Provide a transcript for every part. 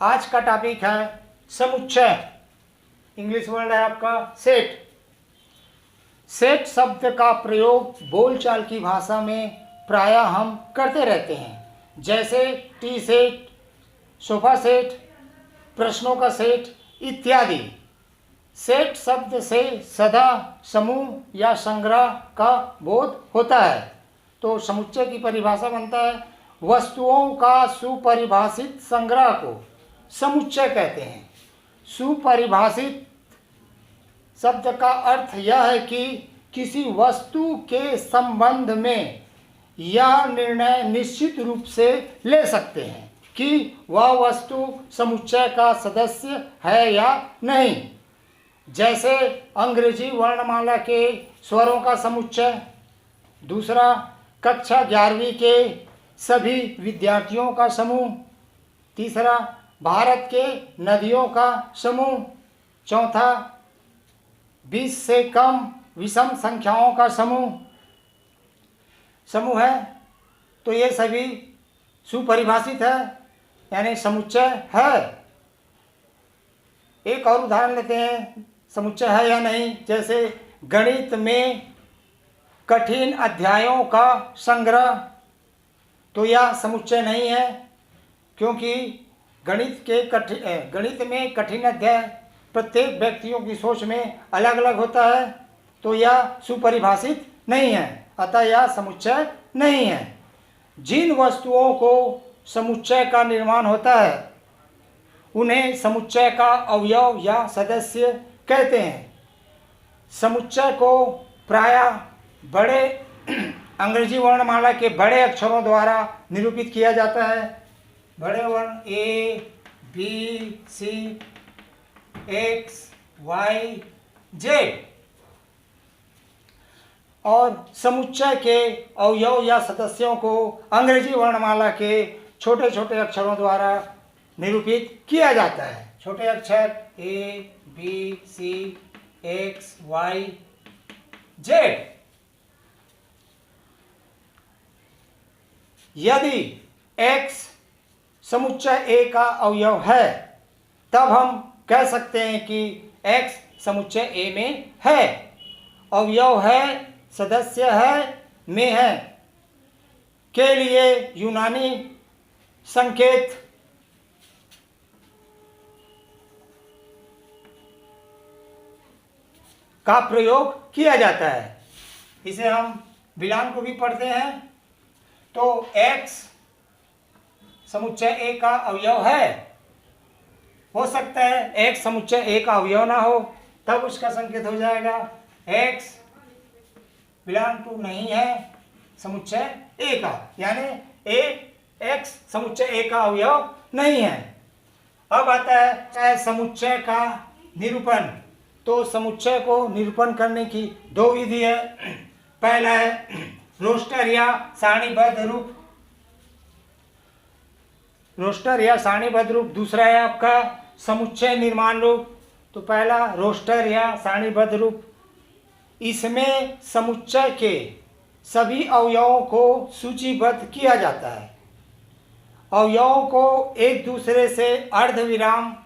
आज का टॉपिक है समुच्चय। इंग्लिश वर्ड है आपका सेट। सेट शब्द का प्रयोग बोलचाल की भाषा में प्रायः हम करते रहते हैं, जैसे टी सेट, सोफा सेट, प्रश्नों का सेट इत्यादि। सेट शब्द से सदा समूह या संग्रह का बोध होता है। तो समुच्चय की परिभाषा बनता है वस्तुओं का सुपरिभाषित संग्रह को समुच्चय कहते हैं। सुपरिभाषित शब्द का अर्थ यह है कि किसी वस्तु के संबंध में यह निर्णय निश्चित रूप से ले सकते हैं कि वह वस्तु समुच्चय का सदस्य है या नहीं। जैसे अंग्रेजी वर्णमाला के स्वरों का समुच्चय, दूसरा कक्षा 11वीं के सभी विद्यार्थियों का समूह, तीसरा भारत के नदियों का समूह, चौथा 20 से कम विषम संख्याओं का समूह है। तो ये सभी सुपरिभाषित है, यानी समुच्चय है। एक और उदाहरण लेते हैं, समुच्चय है या नहीं। जैसे गणित में कठिन अध्यायों का संग्रह, तो यह समुच्चय नहीं है, क्योंकि गणित में कठिन अध्याय प्रत्येक व्यक्तियों की सोच में अलग अलग होता है, तो यह सुपरिभाषित नहीं है, अतः यह समुच्चय नहीं है। जिन वस्तुओं को समुच्चय का निर्माण होता है उन्हें समुच्चय का अवयव या सदस्य कहते हैं। समुच्चय को प्रायः बड़े अंग्रेजी वर्णमाला के बड़े अक्षरों द्वारा निरूपित किया जाता है। बड़े वर्ण A, B, C, X, Y, Z। और समुच्चय के अवयव या सदस्यों को अंग्रेजी वर्णमाला के छोटे छोटे अक्षरों द्वारा निरूपित किया जाता है। छोटे अक्षर A, B, C, X, Y, Z। यदि X समुच्चय A का अवयव है, तब हम कह सकते हैं कि X समुच्चय A में है। अवयव है, सदस्य है, में है के लिए यूनानी संकेत का प्रयोग किया जाता है। इसे हम विलान को भी पढ़ते हैं। तो X समुच्चय A का अवयव है। हो सकता है X समुच्चय A का अवयव ना हो, तब उसका संकेत हो जाएगा X बिलोंग टू नहीं है समुच्चय A का, यानी X समुच्चय A का अवयव नहीं है। अब आता है समुच्चय का निरूपण। तो समुच्चय को निरूपण करने की दो विधि है। पहला है रोस्टर या सारणीबद्ध रूप। रोस्टर या सारणीबद्ध रूप। दूसरा है आपका समुच्चय निर्माण रूप। तो पहला रोस्टर या सारणीबद्ध रूप। इसमें समुच्चय के सभी अवयवों को सूचीबद्ध किया जाता है। अवयवों को एक दूसरे से अर्धविराम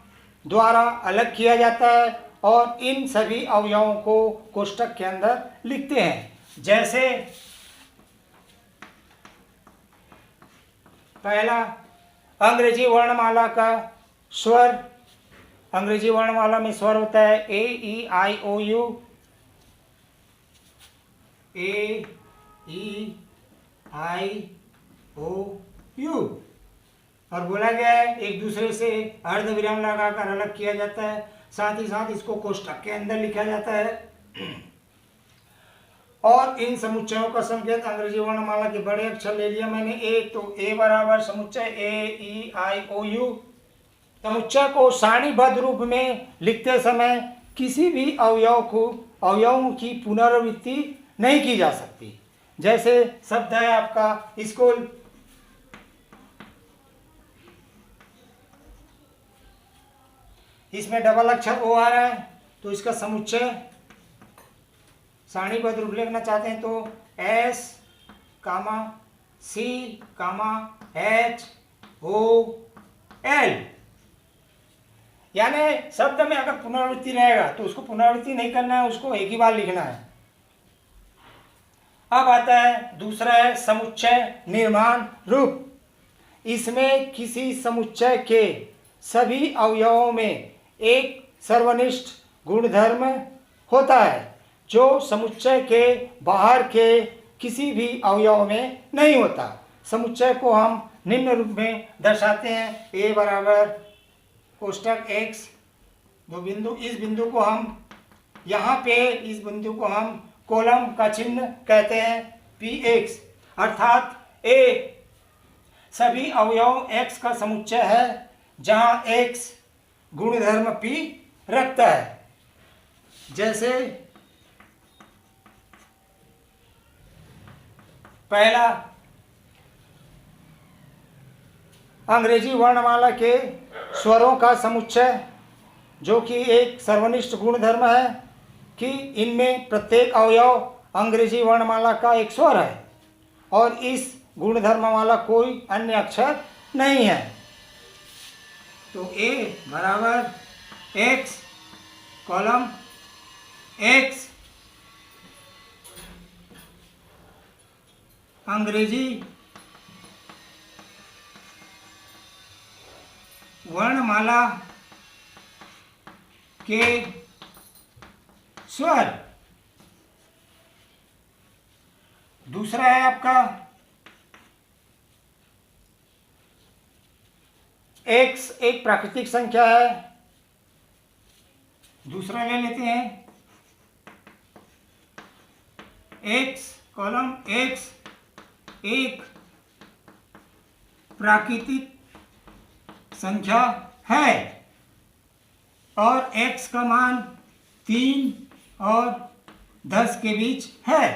द्वारा अलग किया जाता है और इन सभी अवयवों को कोष्ठक के अंदर लिखते हैं। जैसे पहला अंग्रेजी वर्णमाला का स्वर। अंग्रेजी वर्णमाला में स्वर होता है A, E, I, O, U। A, E, I, O, U। और बोला गया है एक दूसरे से अर्धविराम लगाकर अलग किया जाता है। साथ ही साथ इसको कोष्ठक के अंदर लिखा जाता है। और इन समुच्चयों का संकेत अंग्रेजी वर्णमाला के बड़े अक्षर ले लिया मैंने A। तो A बराबर समुच्चय A, E, I, O, U। समुच्चय को सारणीबद्ध रूप में लिखते समय किसी भी अवयवों की पुनरावृत्ति नहीं की जा सकती। जैसे शब्द है आपका स्कूल। इसमें डबल अक्षर O आ रहा है, तो इसका समुच्चय सारणीबद्ध रूप लिखना चाहते हैं तो S, C, H, O, L। यानी शब्द में अगर पुनरावृत्ति रहेगा तो उसको पुनरावृत्ति नहीं करना है, उसको एक ही बार लिखना है। अब आता है दूसरा है समुच्चय निर्माण रूप। इसमें किसी समुच्चय के सभी अवयवों में एक सर्वनिष्ठ गुणधर्म होता है जो समुच्चय के बाहर के किसी भी अवयव में नहीं होता। समुच्चय को हम निम्न रूप में दर्शाते हैं। ए बराबर कोष्टक x, दो बिंदु, इस बिंदु को हम यहाँ पे इस बिंदु को हम कॉलम का चिन्ह कहते हैं px, अर्थात a सभी अवयव x का समुच्चय है जहाँ x गुणधर्म p रखता है। जैसे पहला, अंग्रेजी वर्णमाला के स्वरों का समुच्चय, जो कि एक सर्वनिष्ठ गुणधर्म है कि इनमें प्रत्येक अवयव अंग्रेजी वर्णमाला का एक स्वर है और इस गुणधर्म वाला कोई अन्य अक्षर नहीं है। तो a बराबर x कॉलम x अंग्रेजी वर्णमाला के स्वर। दूसरा है आपका x एक प्राकृतिक संख्या है। दूसरा ले लेते हैं x कॉलम x एक प्राकृतिक संख्या है और x का मान 3 और 10 के बीच है।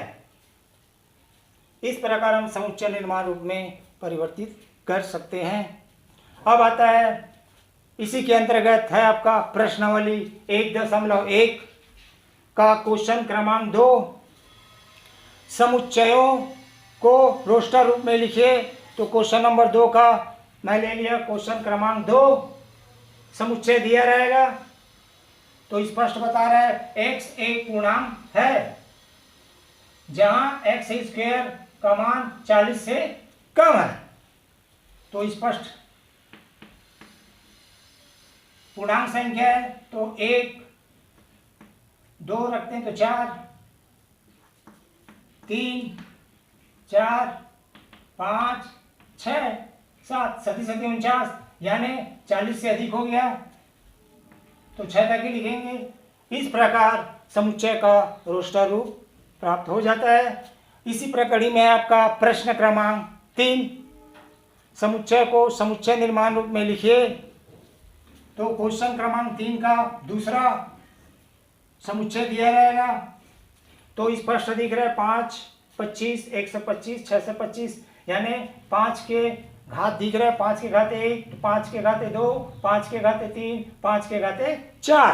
इस प्रकार हम समुच्चय निर्माण रूप में परिवर्तित कर सकते हैं। अब आता है इसी के अंतर्गत है आपका प्रश्नावली 1.1 का क्वेश्चन क्रमांक 2। समुच्चयों को रोस्टर रूप में लिखिए। तो क्वेश्चन नंबर 2 का मैं ले लिया क्वेश्चन क्रमांक 2। समुच्चय दिया रहेगा तो स्पष्ट बता रहा है x एक पूर्णांक है जहां x स्क्वायर का मान 40 से कम है। तो स्पष्ट पूर्णांक संख्या है तो 1 2 रखते हैं तो 4 3 4 5 6 7 सती 49 यानी 40 से अधिक हो गया तो 6 तक ही लिखेंगे। इस प्रकार समुच्चय का रोस्टर रूप प्राप्त हो जाता है। इसी प्रकड़ी में आपका प्रश्न क्रमांक 3, समुच्चय को समुच्चय निर्माण रूप में लिखिए। तो क्वेश्चन क्रमांक 3 का दूसरा समुच्चय दिया रहेगा तो स्पष्ट दिख रहा है 5 25 125 625 यानी 5 के घात दिख रहा है 5 के घाते 1 5 के घाते 2 5 के घाते 3 5 के घाते 4।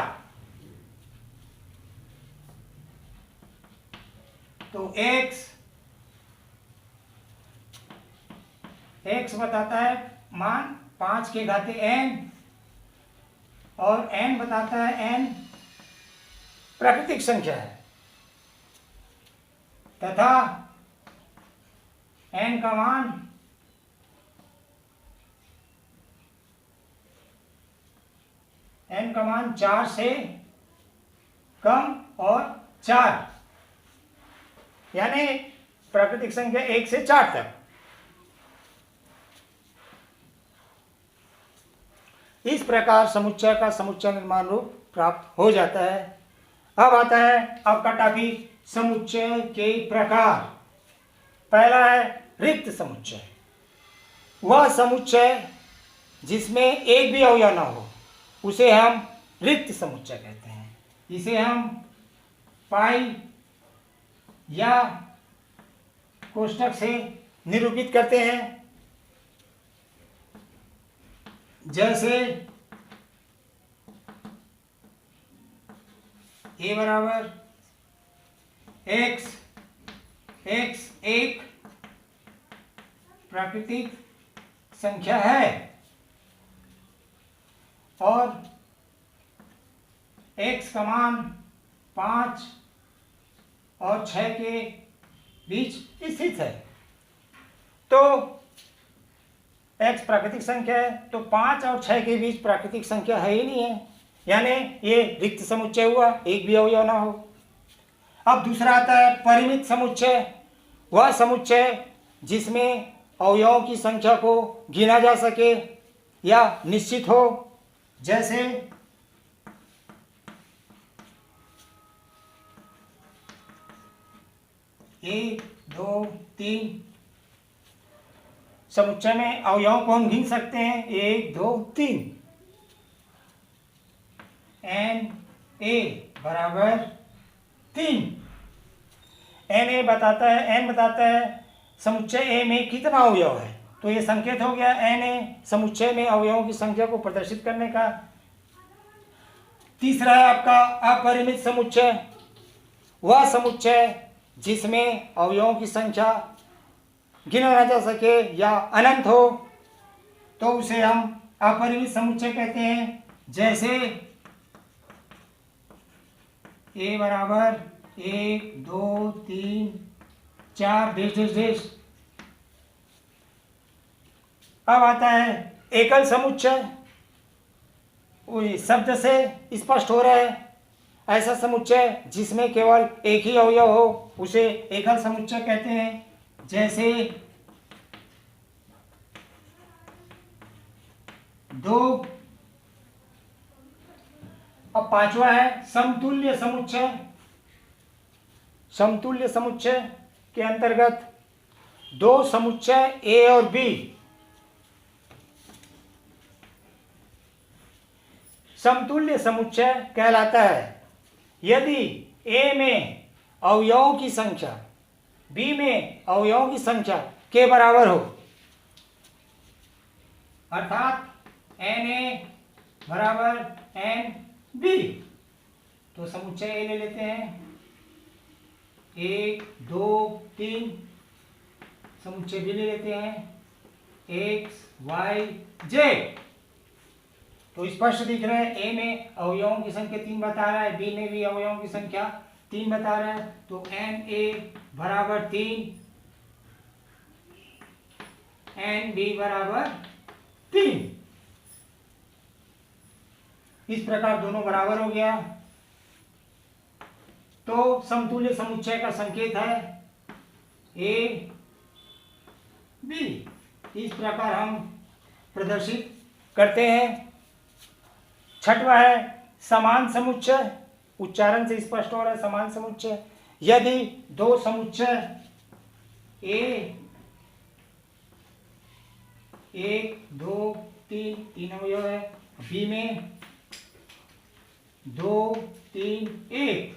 तो x बताता है मान 5 के घाते n और n बताता है n प्राकृतिक संख्या है तथा n का मान n का मान 4 से कम और 4 यानी प्राकृतिक संख्या 1 से 4 तक। इस प्रकार समुच्चय का समुच्चय निर्माण रूप प्राप्त हो जाता है। अब आता है आपका टॉपिक समुच्चय के प्रकार। पहला है रिक्त समुच्चय। वह समुच्चय जिसमें एक भी अवयव न हो उसे हम रिक्त समुच्चय कहते हैं। इसे हम पाई या कोष्ठक से निरूपित करते हैं। जैसे a बराबर x एक प्राकृतिक संख्या है और x का मान 5 और 6 के बीच स्थित है। तो x प्राकृतिक संख्या है, तो 5 और 6 के बीच प्राकृतिक संख्या है ही नहीं है, यानी ये रिक्त समुच्चय हुआ, एक भी अवयव ना हो। अब दूसरा आता है परिमित समुच्चय, वह समुच्चय जिसमें अवयवों की संख्या को गिना जा सके या निश्चित हो, जैसे 1 2 3। समुच्चय में अवयवों को हम गिन सकते हैं 1 2 3। n a बराबर 3। n बताता है समुच्चय a में कितना अवयव है, तो ये संकेत हो गया n समुच्चय में अवयवों की संख्या को प्रदर्शित करने का। तीसरा है आपका अपरिमित समुच्चय, वह समुच्चय जिसमें अवयवों की संख्या गिना ना जा सके या अनंत हो, तो उसे हम अपरिमित समुच्चय कहते हैं। जैसे a बराबर 1 2 3 4 डेश। अब आता है एकल समुच्चय, शब्द से स्पष्ट हो रहा है, ऐसा समुच्चय जिसमें केवल एक ही अवयव हो उसे एकल समुच्चय कहते हैं। जैसे 2। अब पांचवा है समतुल्य समुच्चय। समतुल्य समुच्चय के अंतर्गत दो समुच्चय ए और बी समतुल्य समुच्चय कहलाता है यदि ए में अवयवों की संख्या बी में अवयवों की संख्या के बराबर हो, अर्थात एन ए बराबर एन बी। तो समुच्चय ए ले लेते हैं 1 2 3। समुच्चय बी ले लेते हैं एक्स वाई जेड। तो स्पष्ट दिख रहा है ए में अवयवों की संख्या 3 बता रहा है, बी में भी अवयवों की संख्या 3 बता रहा है, तो एन ए बराबर 3, एन बी बराबर 3। इस प्रकार दोनों बराबर हो गया। तो समतुल्य समुच्चय का संकेत है ए बी। इस प्रकार हम प्रदर्शित करते हैं। छठवां है समान समुच्चय, उच्चारण से स्पष्ट हो रहा है समान समुच्चय। यदि दो समुच्चय ए 1 2 3 अवयव है, बी में 2 3 1,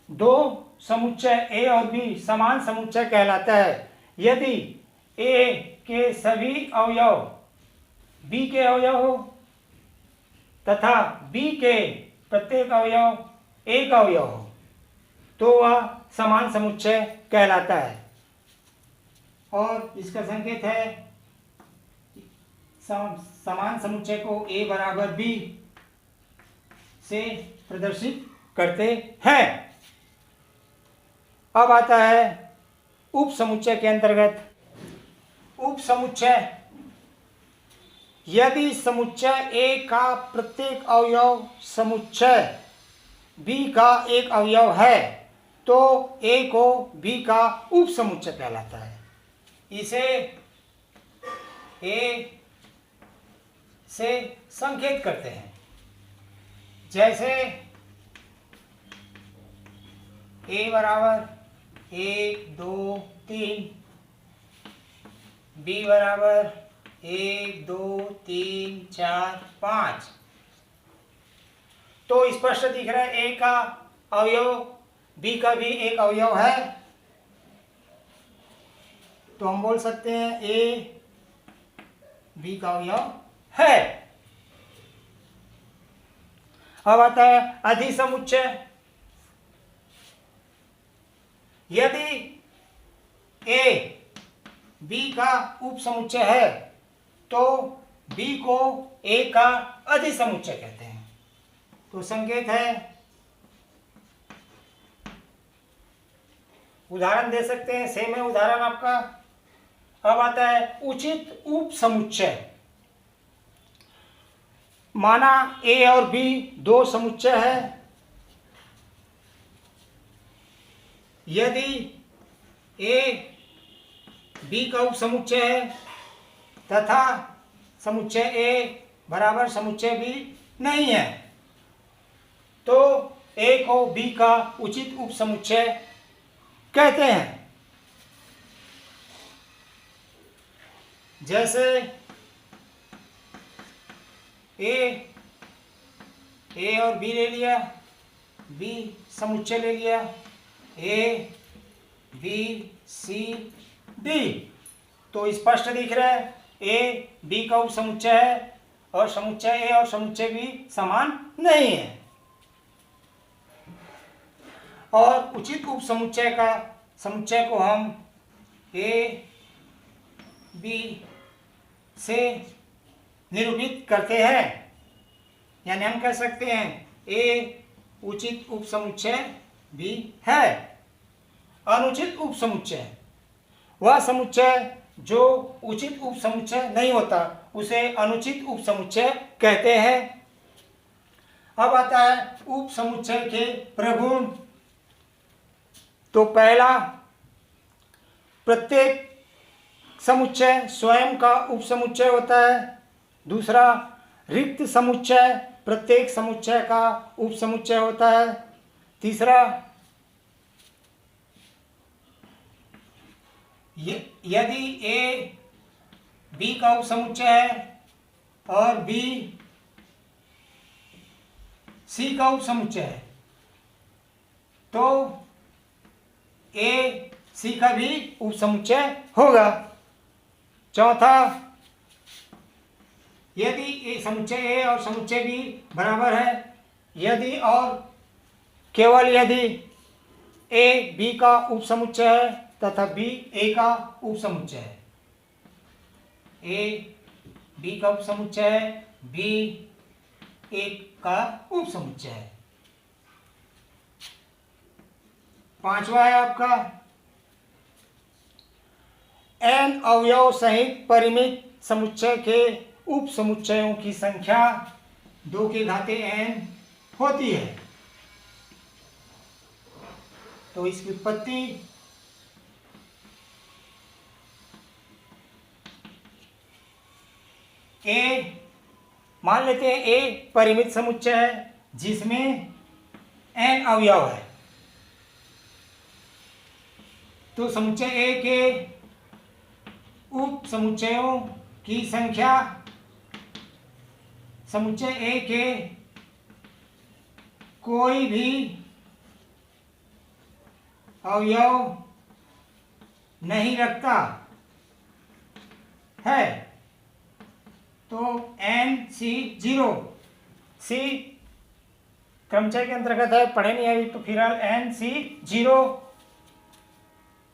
दो समुच्चय ए और बी समान समुच्चय कहलाता है यदि ए के सभी अवयव बी के अवयव हो तथा बी के प्रत्येक अवयव एक अवयव हो, तो वह समान समुच्चय कहलाता है। और इसका संकेत है समान समुच्चय को ए बराबर बी से प्रदर्शित करते हैं। अब आता है उप समुच्चय के अंतर्गत उप समुच्चय। यदि समुच्चय ए का प्रत्येक अवयव समुच्चय बी का एक अवयव है, तो ए को बी का उप समुच्चय कहलाता है। इसे ए से संकेत करते हैं। जैसे ए बराबर 1 2 3, बी बराबर 1 2 3 4 5। तो स्पष्ट दिख रहा है ए का अवयव बी का भी एक अवयव है, तो हम बोल सकते हैं ए बी का अवयव है। अब आता है अधिसमुच्चय। यदि ए बी का उप समुच्चय है तो बी को ए का अधिसमुच्चय कहते हैं। तो संकेत है। उदाहरण दे सकते हैं, सेम है उदाहरण आपका। अब आता है उचित उपसमुच्चय। माना ए और बी दो समुच्चय है। यदि ए बी का उपसमुच्चय है तथा समुच्चय ए बराबर समुच्चय बी नहीं है, तो ए को बी का उचित उपसमुच्चय कहते हैं। जैसे ए और बी ले लिया, बी समुच्चय ले लिया, ए बी सी डी, तो स्पष्ट दिख रहा है ए बी का उपसमुच्चय है और समुच्चय ए और समुच्चय बी समान नहीं है। और उचित उपसमुच्चय का समुच्चय को हम ए बी से निरूपित करते हैं, यानी हम कह सकते हैं ए उचित उपसमुच्चय भी है। अनुचित उपसमुच्चय वह समुच्चय जो उचित उपसमुच्चय नहीं होता, उसे अनुचित उपसमुच्चय कहते हैं। अब आता है उपसमुच्चय के प्रगुण। तो पहला, प्रत्येक समुच्चय स्वयं का उपसमुच्चय होता है। दूसरा, रिक्त समुच्चय प्रत्येक समुच्चय का उपसमुच्चय होता है। तीसरा, यदि ए बी का उपसमुच्चय है और बी सी का उपसमुच्चय है, तो ए सी का भी उपसमुच्चय होगा। चौथा, यदि समुच्चय ए और समुच्चय बी बराबर है, यदि और केवल यदि ए बी का उपसमुच्चय है तथा बी ए का उपसमुच्चय है, ए बी का उपसमुच्चय है, बी ए का उपसमुच्चय है। पांचवा है आपका एन अवयव सहित परिमित समुच्चय के उपसमुच्चयों की संख्या 2 के घाते n होती है। तो इसकी उत्पत्ति ए, मान लेते हैं ए परिमित समुच्चय है जिसमें n अवयव है, तो समुच्चय ए के उप समुच्चयों की संख्या समुच्चय ए के कोई भी अवयव नहीं रखता है, तो NC0 सी क्रमचय के अंतर्गत है, पढ़े नहीं अभी तो फिलहाल NC0।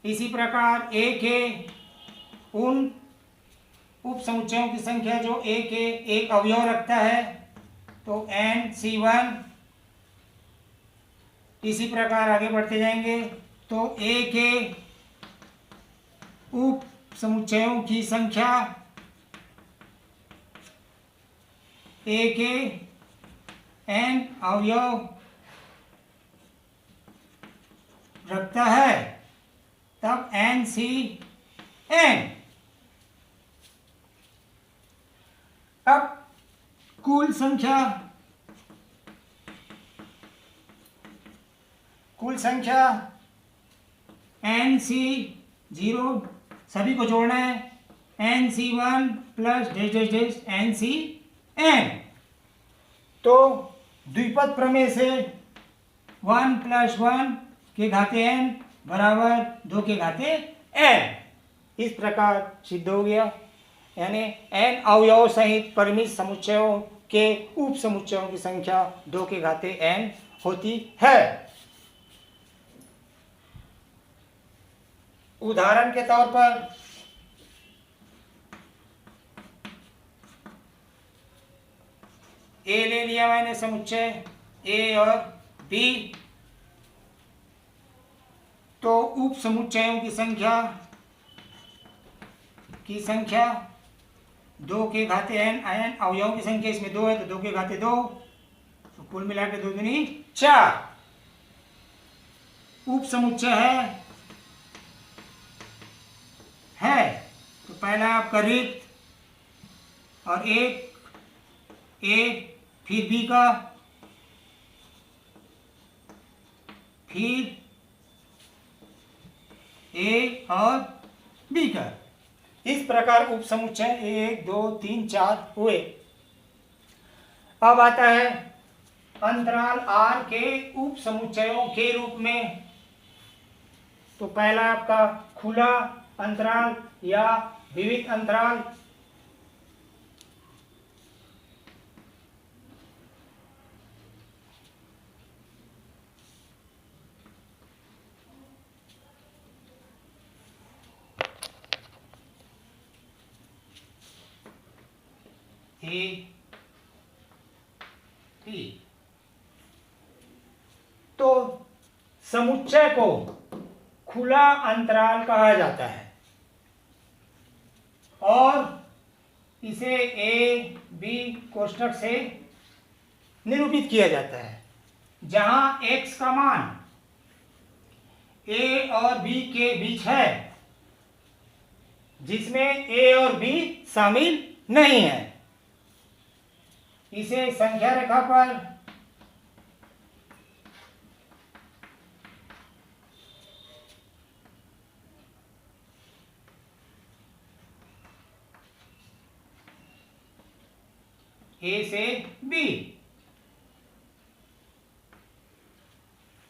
इसी प्रकार ए के उन उप समुच्चयों की संख्या जो ए के एक अवयव रखता है, तो NC1। इसी प्रकार आगे बढ़ते जाएंगे तो ए के उप समुच्चयों की संख्या ए के n अवयव रखता है, तब NCn। अब कुल संख्या NC0 सभी को जोड़ना है, NC1 प्लस डेश NCn। तो द्विपद प्रमेय से 1 + 1 के घाते n बराबर 2 के घाते n, इस प्रकार सिद्ध हो गया। यानी n अवयव सहित परिमित समुच्चयों के उप समुच्चयों की संख्या 2 के घाते n होती है। उदाहरण के तौर पर ए ले लिया मैंने समुच्चय ए और बी, तो उप समुच्चयों की संख्या 2 के घाते n, अवयवों की संख्या इसमें 2 है तो 2 के घाते 2, तो कुल मिला के 2 दूनी 4 उप समुच्चय है। तो पहला आपका रिक्त और एक ए, फिर बी का, फिर ए और बी का। इस प्रकार उप समुच्चय 1 2 3 4 हुए। अब आता है अंतराल आर के उप समुच्चयों के रूप में। तो पहला आपका खुला अंतराल या विविध अंतराल, ए बी। तो समुच्चय को खुला अंतराल कहा जाता है और इसे ए बी कोष्ठक से निरूपित किया जाता है, जहां x का मान a और b के बीच है, जिसमें a और b शामिल नहीं है। इसे संख्या रेखा पर ए से बी,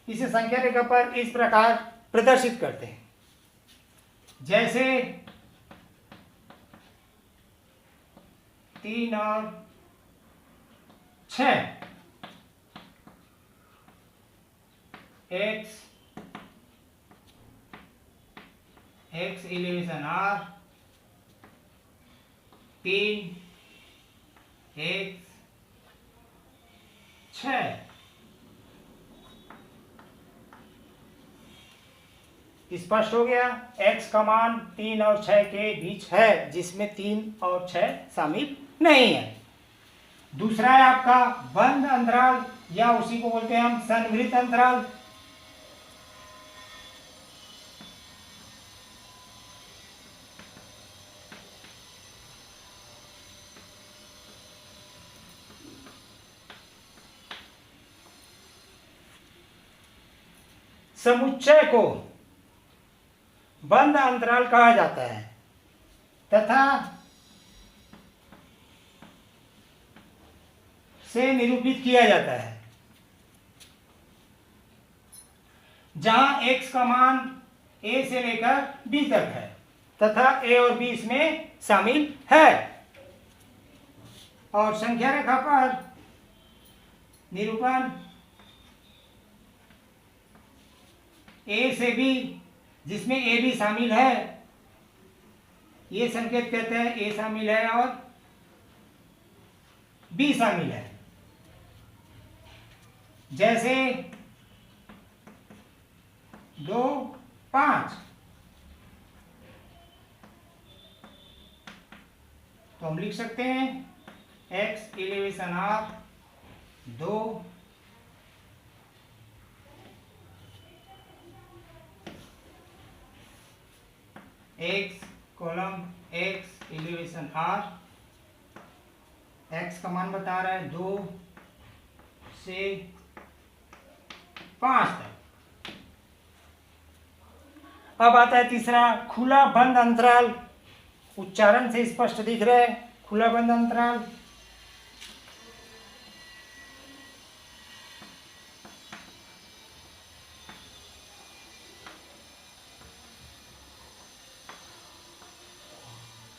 इसे संख्या रेखा पर इस प्रकार प्रदर्शित करते हैं, जैसे 3 और 6, x एलिवेशन r, 3 x 6। स्पष्ट हो गया। x का मान 3 और 6 के बीच है, जिसमें 3 और 6 शामिल नहीं है। दूसरा है आपका बंद अंतराल, या उसी को बोलते हैं हम संवृत अंतराल। समुच्चय को बंद अंतराल कहा जाता है तथा से निरूपित किया जाता है, जहां x का मान a से लेकर b तक है तथा a और b इसमें शामिल है। और संख्या रेखा पर निरूपण a से b, जिसमें a भी शामिल है, ये संकेत कहते हैं a शामिल है और b शामिल है। जैसे 2 5, तो हम लिख सकते हैं x elevation r 2 x column x elevation r, x का मान बता रहा है 2 से 5 तक। अब आता है तीसरा खुला बंद अंतराल। उच्चारण से स्पष्ट दिख रहा है खुला बंद अंतराल।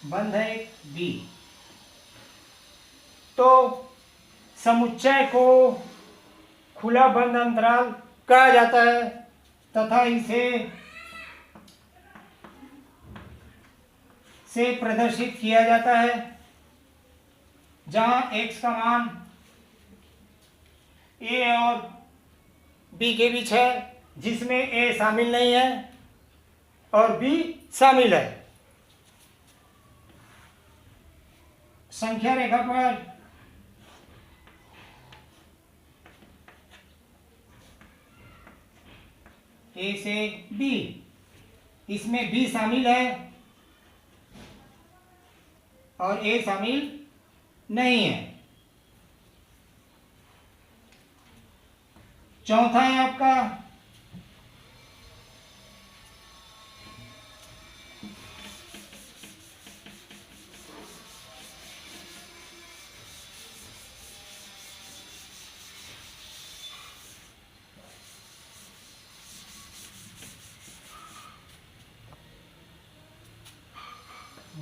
बंद है बी। तो समुच्चय को खुला बंद अंतराल कहा जाता है तथा इसे से प्रदर्शित किया जाता है, जहां x का मान ए और बी के बीच है, जिसमें ए शामिल नहीं है और बी शामिल है। संख्या रेखा पर ए से बी, इसमें बी शामिल है और ए शामिल नहीं है। चौथा है आपका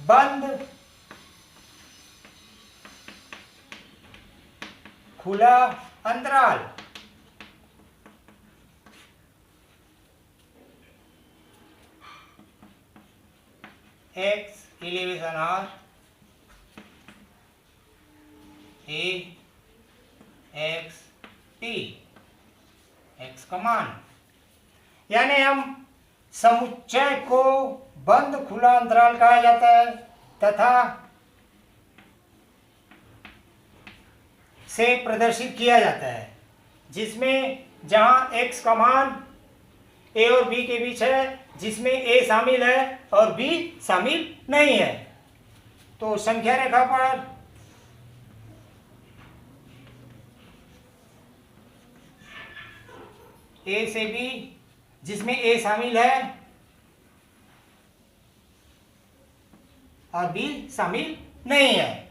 बंद खुला अंतराल। X elevation R, a x T, x का मान। यानी हम समुच्चय को बंद खुला अंतराल कहा जाता है तथा से प्रदर्शित किया जाता है, जिसमें जहां x का मान a और b के बीच है, जिसमें a शामिल है और b शामिल नहीं है। तो संख्या रेखा पर a से b, जिसमें a शामिल है और बी शामिल नहीं है,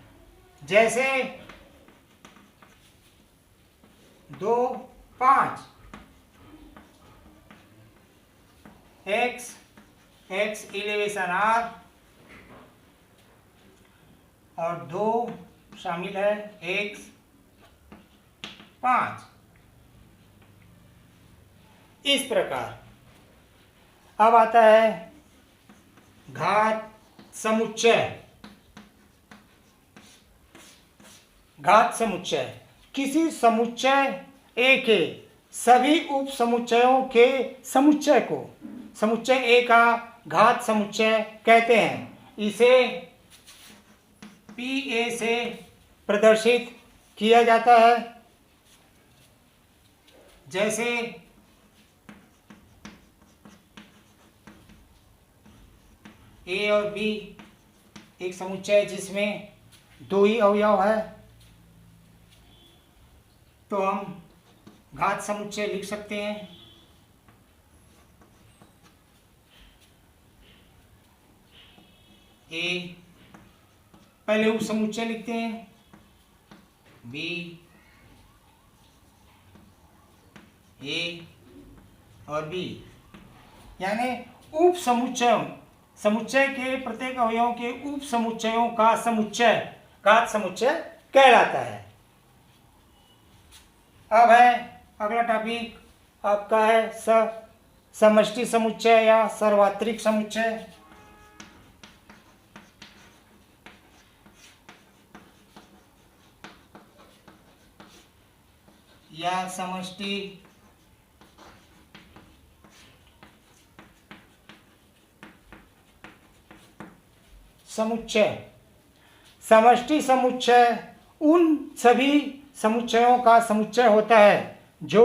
जैसे 2, 5, एक्स एक्स इलेवेशन आर और 2 शामिल है एक्स 5। इस प्रकार अब आता है घात समुच्चय। घात समुच्चय किसी समुच्चय ए के सभी उप समुच्चयों के समुच्चय को समुच्चय ए का घात समुच्चय कहते हैं। इसे पी ए से प्रदर्शित किया जाता है, जैसे ए और बी एक समुच्चय जिसमें 2 ही अवयव है, तो हम घात समुच्चय लिख सकते हैं। ए पहले उप समुच्चय लिखते हैं, बी ए और बी, यानी उप समुच्चय के प्रत्येक अवयवों के उप समुच्चयों का समुच्चय घात समुच्चय कहलाता है। अब है अगला टॉपिक आपका है समष्टि समुच्चय या सार्वत्रिक समुच्चय। या समष्टि समुच्चय। समष्टि समुच्चय उन सभी समुच्चयों का समुच्चय होता है जो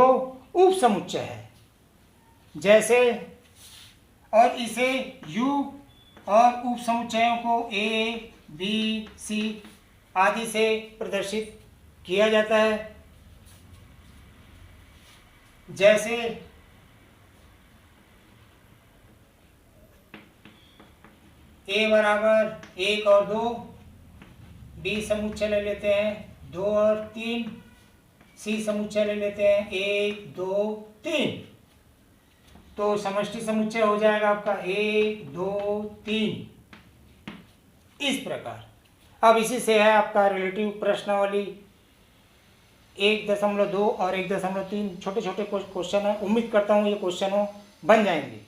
उप समुच्चय है, जैसे और इसे U और उप समुच्चयों को A, B, C आदि से प्रदर्शित किया जाता है, जैसे A बराबर 1 और 2, B समुच्चय ले लेते हैं 2 और 3, C समुच्चय ले लेते हैं 1, 2, 3। तो समष्टि समुच्चय हो जाएगा आपका 1, 2, 3। इस प्रकार अब इसी से है आपका रिलेटिव प्रश्नावली 1.2 और 1.3। छोटे छोटे क्वेश्चन है, उम्मीद करता हूँ ये क्वेश्चन बन जाएंगे।